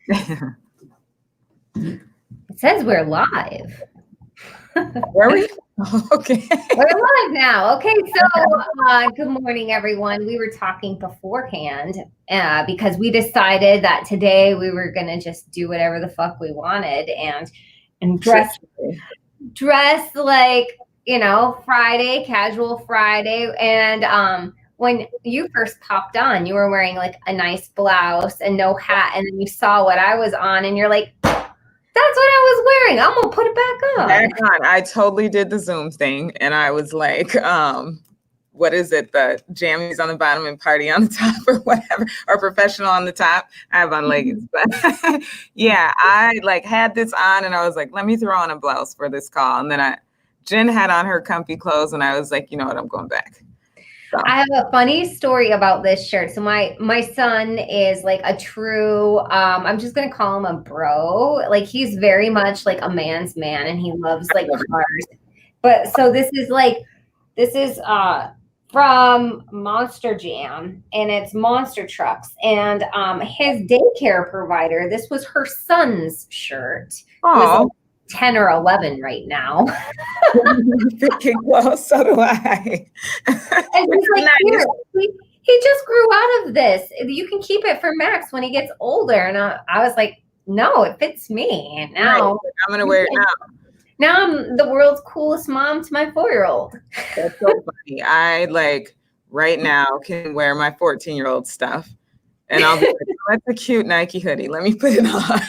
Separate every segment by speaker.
Speaker 1: It says we're live.
Speaker 2: Where are we? Okay.
Speaker 1: We're live now. Okay, so good morning, everyone. We were talking beforehand because we decided that today we were going to just do whatever the fuck we wanted and dress like, Friday, casual Friday. And when you first popped on, you were wearing like a nice blouse and no hat. And then you saw what I was on and you're like, that's what I was wearing. I'm going to put it back on.
Speaker 2: I totally did the Zoom thing. And I was like, what is it? The jammies on the bottom and party on the top or whatever, or professional on the top. I have on leggings. But yeah, I like had this on and I was like, let me throw on a blouse for this call. And then Jen had on her comfy clothes and I was like, you know what, I'm going back. So.
Speaker 1: I have a funny story about this shirt. So my son is like a true, I'm just going to call him a bro. Like he's very much like a man's man and he loves like cars. But so this is from Monster Jam and it's monster trucks and his daycare provider, this was her son's shirt.
Speaker 2: Oh.
Speaker 1: 10 or 11 right now.
Speaker 2: Well, so do I.
Speaker 1: And he's like, here, he just grew out of this. You can keep it for Max when he gets older. And I was like, no, it fits me. And now
Speaker 2: I'm going to wear it now.
Speaker 1: Now I'm the world's coolest mom to my 4-year-old.
Speaker 2: That's so funny. I right now can wear my 14-year-old stuff. And I'll be like, oh, that's a cute Nike hoodie. Let me put it on.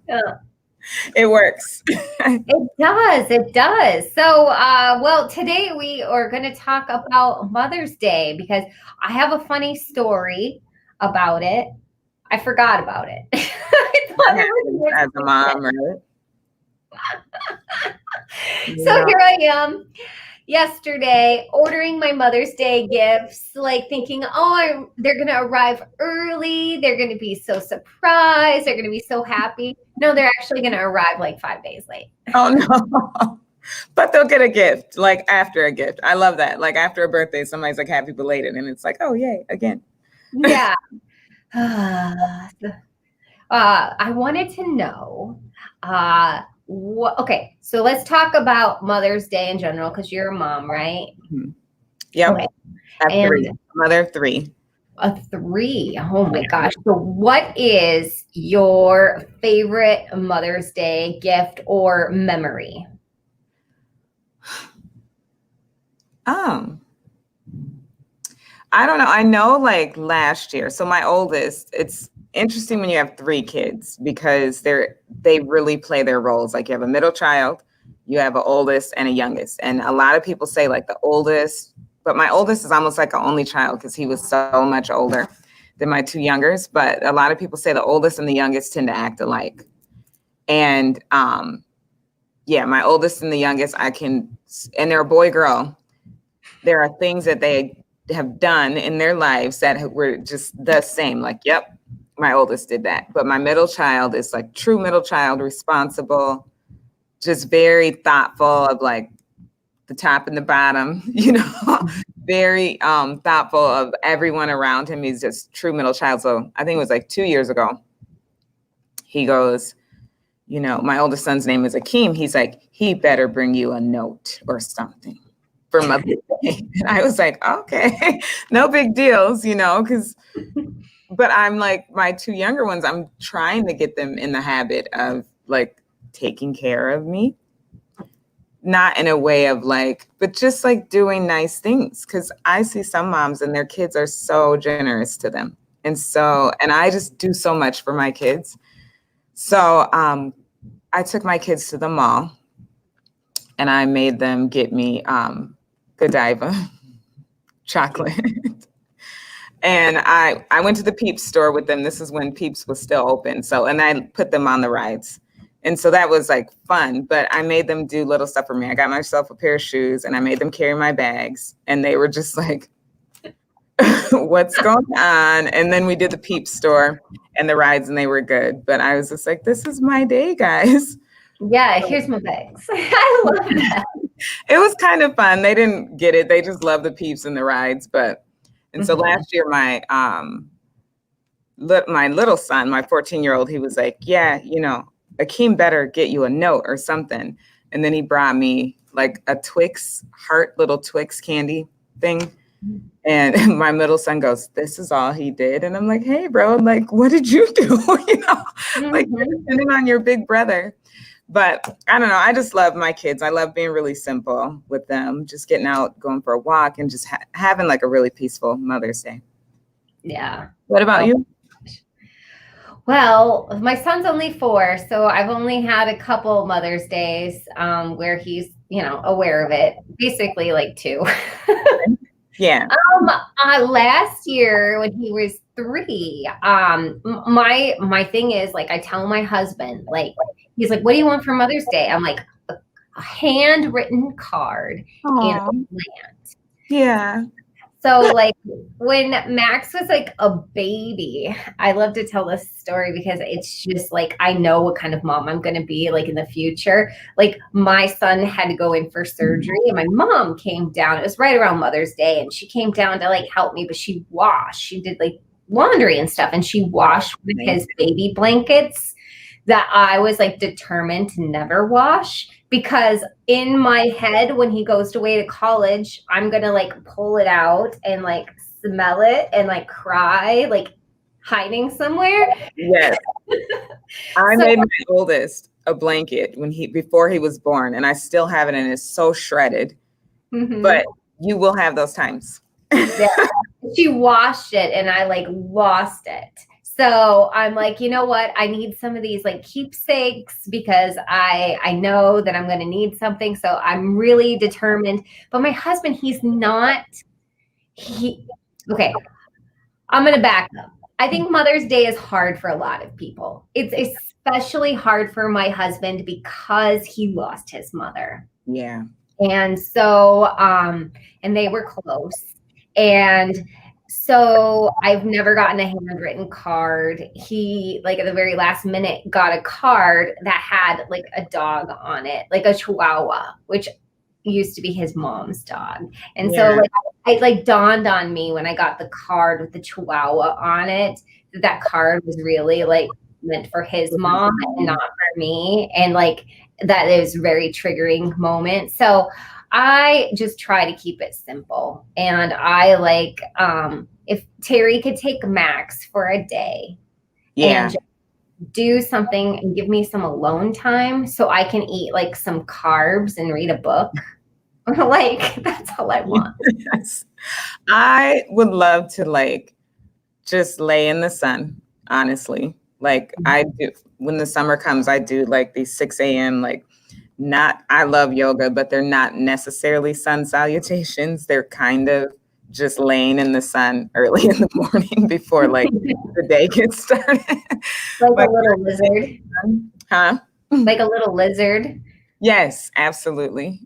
Speaker 1: Yeah.
Speaker 2: It works.
Speaker 1: It does. So, well, today we are going to talk about Mother's Day because I have a funny story about it. I forgot about it.
Speaker 2: As a mom, right?
Speaker 1: So here I am yesterday ordering my Mother's Day gifts, like thinking, they're going to arrive early. They're going to be so surprised. They're going to be so happy. No, they're actually going to arrive like 5 days late.
Speaker 2: Oh, no. But they'll get a gift, like after a gift. I love that. Like after a birthday, somebody's like happy belated. And it's like, oh, yay, again.
Speaker 1: Yeah. I wanted to know, okay, so let's talk about Mother's Day in general because you're a mom, right?
Speaker 2: Mm-hmm. Yep. Okay. Mother of 3.
Speaker 1: A 3. Oh my gosh. So what is your favorite Mother's Day gift or memory?
Speaker 2: I don't know. I know like last year. So my oldest, it's interesting when you have 3 kids because they really play their roles. Like you have a middle child, you have an oldest and a youngest. And a lot of people say like the oldest, but my oldest is almost like an only child because he was so much older than my 2 youngers. But a lot of people say the oldest and the youngest tend to act alike. And my oldest and the youngest, and they're a boy, girl. There are things that they have done in their lives that were just the same. Like, yep, my oldest did that. But my middle child is like true middle child, responsible, just very thoughtful of like the top and the bottom, very thoughtful of everyone around him. He's just true middle child. So I think it was like 2 years ago, he goes, my oldest son's name is Akeem. He's like, he better bring you a note or something for Mother's Day. And I was like, okay, no big deals, but I'm like, my 2 younger ones, I'm trying to get them in the habit of like taking care of me. Not in a way of like, but just like doing nice things. Cause I see some moms and their kids are so generous to them. And I just do so much for my kids. So I took my kids to the mall and I made them get me Godiva chocolate. And I went to the Peeps store with them. This is when Peeps was still open. And I put them on the rides. And so that was like fun, but I made them do little stuff for me. I got myself a pair of shoes and I made them carry my bags and they were just like, what's going on? And then we did the Peeps store and the rides and they were good. But I was just like, this is my day, guys.
Speaker 1: Yeah, here's my bags. I love that.
Speaker 2: It was kind of fun. They didn't get it. They just loved the Peeps and the rides. So last year, my my little son, my 14-year-old, he was like, yeah, Akeem better get you a note or something. And then he brought me like a little Twix candy thing. And my middle son goes, this is all he did. And I'm like, hey, bro, like, what did you do? Like, depending on your big brother. But I don't know. I just love my kids. I love being really simple with them, just getting out, going for a walk, and just having like a really peaceful Mother's Day.
Speaker 1: Yeah.
Speaker 2: What about you?
Speaker 1: Well, my son's only 4, so I've only had a couple Mother's Days where he's, aware of it. Basically, like 2.
Speaker 2: Yeah.
Speaker 1: Last year when he was 3, my thing is, like, I tell my husband, like, he's like, what do you want for Mother's Day? I'm like, a handwritten card and a plant.
Speaker 2: Yeah.
Speaker 1: So, like, when Max was like a baby, I love to tell this story because it's just like, I know what kind of mom I'm going to be like in the future. Like, my son had to go in for surgery and my mom came down. It was right around Mother's Day and she came down to like help me, but she did like laundry and stuff, and she washed with his baby blankets that I was like determined to never wash, because in my head, when he goes away to college, I'm going to like pull it out and like smell it and like cry, like hiding somewhere.
Speaker 2: Yes. I made my oldest a blanket before he was born, and I still have it, and it's so shredded. But you will have those times.
Speaker 1: Yeah. She washed it and I like lost it. So I'm like, you know what? I need some of these like keepsakes because I know that I'm going to need something. So I'm really determined. But my husband, okay. I'm going to back up. I think Mother's Day is hard for a lot of people. It's especially hard for my husband because he lost his mother.
Speaker 2: Yeah.
Speaker 1: And so, and they were close. And so I've never gotten a handwritten card. He, like, at the very last minute got a card that had like a dog on it, like a Chihuahua, which used to be his mom's dog. And so like it like dawned on me when I got the card with the Chihuahua on it, that card was really like meant for his mom and not for me. And like that is a very triggering moment. So I just try to keep it simple. And I like, if Terry could take Max for a day and just do something and give me some alone time so I can eat like some carbs and read a book. Like, that's all I want.
Speaker 2: Yes. I would love to like just lay in the sun, honestly. Like I do when the summer comes, I do like these 6 a.m. like I love yoga, but they're not necessarily sun salutations. They're kind of just laying in the sun early in the morning before like the day gets started.
Speaker 1: Like a little lizard.
Speaker 2: Huh?
Speaker 1: Like a little lizard.
Speaker 2: Yes, absolutely.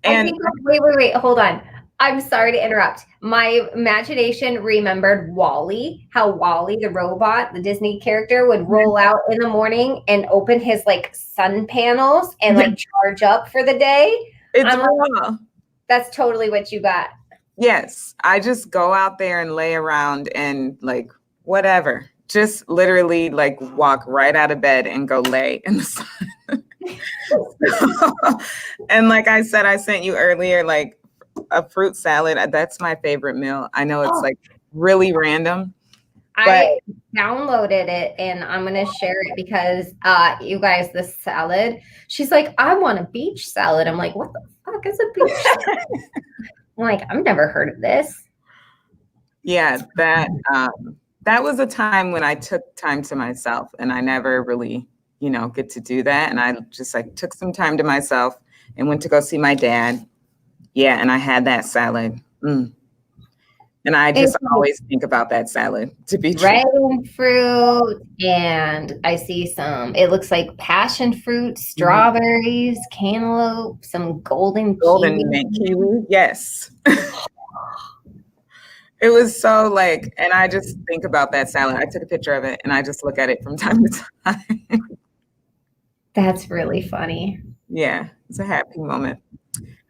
Speaker 1: And wait, hold on. I'm sorry to interrupt. My imagination remembered WALL-E, how WALL-E, the robot, the Disney character, would roll out in the morning and open his like sun panels and like charge up for the day.
Speaker 2: It's raw.
Speaker 1: That's totally what you got.
Speaker 2: Yes. I just go out there and lay around and like whatever. Just literally like walk right out of bed and go lay in the sun. And like I said, I sent you earlier, like a fruit salad. That's my favorite meal. I know it's like really random.
Speaker 1: I downloaded it and I'm going to share it because you guys, this salad, she's like, I want a beach salad. I'm like, what the fuck is a beach salad? I'm like, I've never heard of this.
Speaker 2: Yeah, that was a time when I took time to myself and I never really, get to do that. And I just like took some time to myself and went to go see my dad. Yeah. And I had that salad. And I just always think about that salad to be
Speaker 1: dragon fruit. And I see it looks like passion fruit, strawberries, cantaloupe, some golden
Speaker 2: kiwi. Yes. It was so like, and I just think about that salad. I took a picture of it and I just look at it from time to time.
Speaker 1: That's really funny.
Speaker 2: Yeah, it's a happy moment.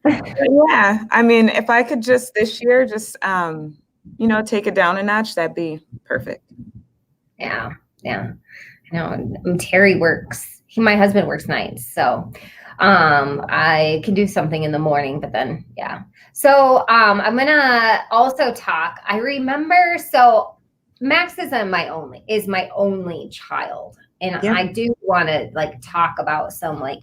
Speaker 2: Yeah, I mean, if I could just this year, just take it down a notch, that'd be perfect.
Speaker 1: Yeah. Yeah. I know. And Terry my husband works nights. So I can do something in the morning, but then, yeah. So I'm going to also talk. I remember, so Max is my only child. And
Speaker 2: Yeah.
Speaker 1: I do want to like talk about some like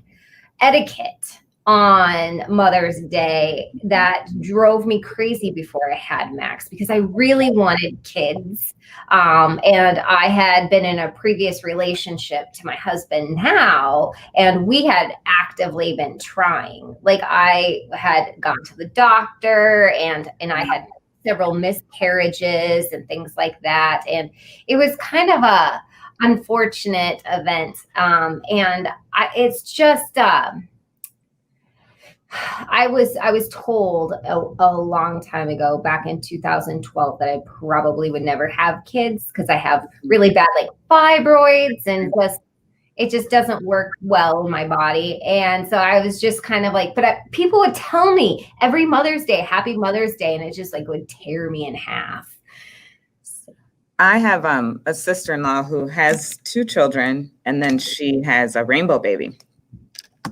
Speaker 1: etiquette on Mother's Day that drove me crazy before I had Max because I really wanted kids. And I had been in a previous relationship to my husband now, and we had actively been trying. Like I had gone to the doctor and I had several miscarriages and things like that. And it was kind of a unfortunate event. It's just, I was told a long time ago, back in 2012, that I probably would never have kids because I have really bad like fibroids and it just doesn't work well in my body. And so I was just kind of like, people would tell me every Mother's Day, Happy Mother's Day, and it just like would tear me in half.
Speaker 2: I have a sister-in-law who has 2 children, and then she has a rainbow baby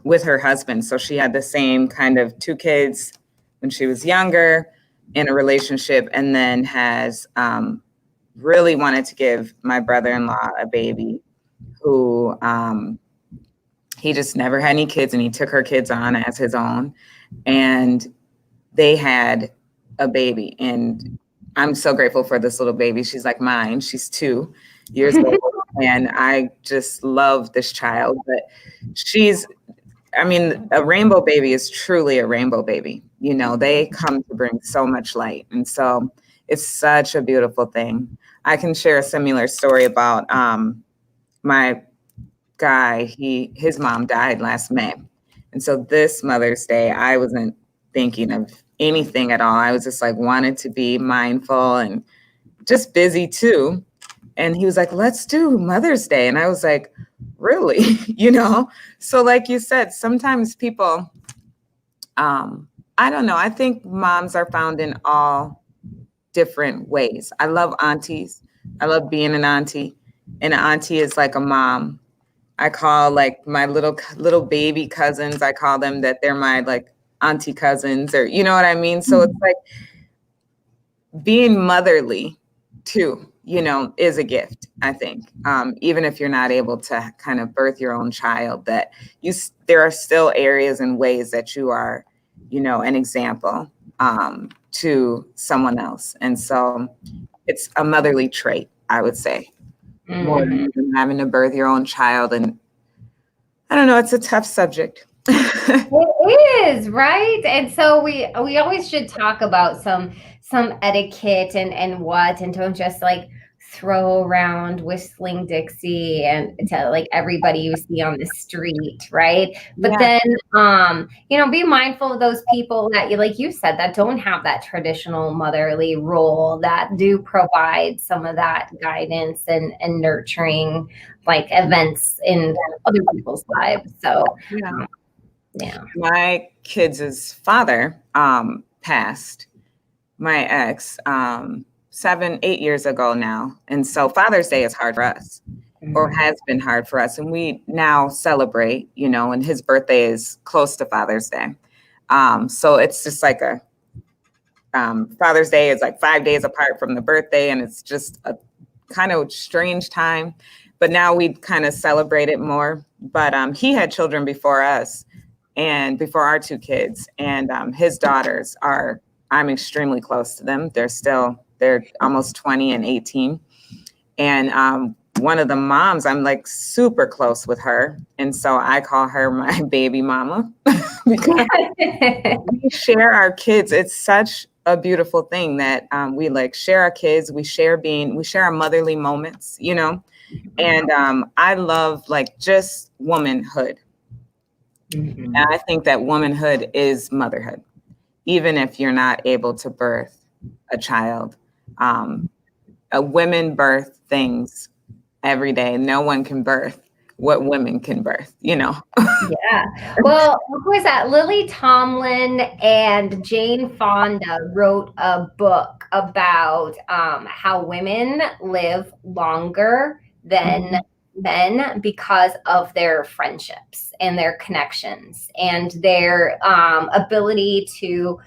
Speaker 2: with her husband. So she had the same kind of 2 kids when she was younger in a relationship, and then has really wanted to give my brother-in-law a baby who he just never had any kids, and he took her kids on as his own, and they had a baby. And I'm so grateful for this little baby. She's like mine. She's 2 years old, and I just love this child. But a rainbow baby is truly a rainbow baby. You know, they come to bring so much light. And so it's such a beautiful thing. I can share a similar story about my guy. His mom died last May. And so this Mother's Day, I wasn't thinking of anything at all. I was just like wanted to be mindful and just busy too. And he was like, let's do Mother's Day. And I was like, really? You know? So like you said, sometimes people, I don't know. I think moms are found in all different ways. I love aunties. I love being an auntie. And an auntie is like a mom. I call like my little baby cousins, I call them that they're my like auntie cousins, or you know what I mean? So it's like being motherly too, you know, is a gift, I think. Even if you're not able to kind of birth your own child, that there are still areas and ways that you are, you know, an example to someone else. And so it's a motherly trait, I would say. More than having to birth your own child. And I don't know, it's a tough subject.
Speaker 1: It is, right? And so we always should talk about some etiquette and don't just like throw around whistling Dixie and to like everybody you see on the street, right? But then be mindful of those people that like you said, that don't have that traditional motherly role, that do provide some of that guidance and nurturing like events in other people's lives. So yeah.
Speaker 2: My kids' father passed, my ex, 7-8 years ago now. And so Father's Day is hard for us, or has been hard for us. And we now celebrate, you know, and his birthday is close to Father's Day. So it's just like Father's Day is like 5 days apart from the birthday. And it's just a kind of strange time. But now we kind of celebrate it more. But he had children before us and before our 2 kids. And his daughters I'm extremely close to them. They're almost 20 and 18. And one of the moms, I'm like super close with her. And so I call her my baby mama because we share our kids. It's such a beautiful thing that we like share our kids. We share our motherly moments, you know, and I love like just womanhood. And I think that womanhood is motherhood, even if you're not able to birth a child. Women birth things every day. No one can birth what women can birth, you know.
Speaker 1: Yeah. Well, who was that? Lily Tomlin and Jane Fonda wrote a book about how women live longer than men because of their friendships and their connections and their ability to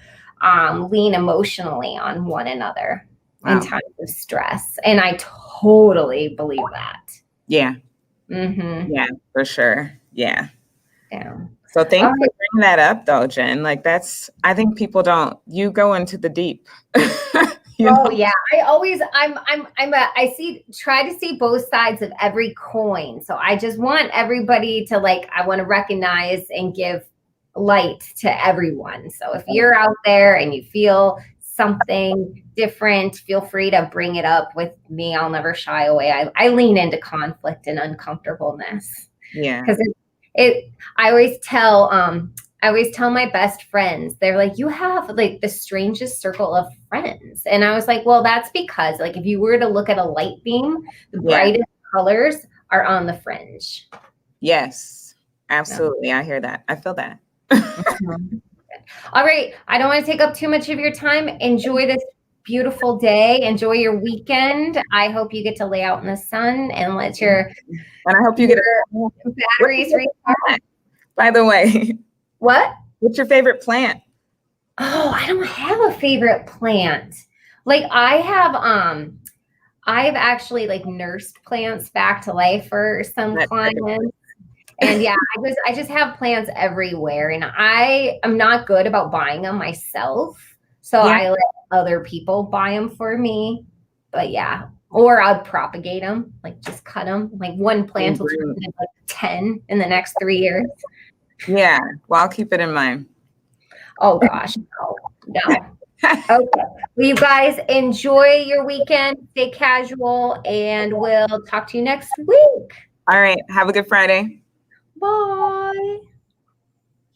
Speaker 1: lean emotionally on one another in times of stress. And I totally believe that.
Speaker 2: Yeah.
Speaker 1: Mm-hmm.
Speaker 2: Yeah, for sure. Yeah.
Speaker 1: Yeah.
Speaker 2: So thanks for bringing that up though, Jen. Like I think people don't, you go into the deep.
Speaker 1: Yeah. I try to see both sides of every coin. So I just want everybody to I want to recognize and give light to everyone. So if you're out there and you feel something different, feel free to bring it up with me. I'll never shy away. I lean into conflict and uncomfortableness.
Speaker 2: Yeah.
Speaker 1: Because I always tell my best friends, they're like, you have the strangest circle of friends. And I was like, well, that's because if you were to look at a light beam, the brightest colors are on the fringe.
Speaker 2: Yes, absolutely. I hear that. I feel that.
Speaker 1: All right. I don't want to take up too much of your time. Enjoy this beautiful day. Enjoy your weekend. I hope you get to lay out in the sun and let your
Speaker 2: and I hope you get
Speaker 1: batteries recharge.
Speaker 2: By the way,
Speaker 1: what?
Speaker 2: What's your favorite plant?
Speaker 1: Oh, I don't have a favorite plant. I've actually nursed plants back to life for some clients. And yeah, I just have plants everywhere, and I am not good about buying them myself. So I let other people buy them for me. But yeah, or I'd propagate them, just cut them. One plant will turn into 10 in the next 3 years.
Speaker 2: Yeah, well, I'll keep it in mind.
Speaker 1: Oh gosh, no. Okay. Well, you guys enjoy your weekend, stay casual, and we'll talk to you next week.
Speaker 2: All right. Have a good Friday.
Speaker 1: Bye.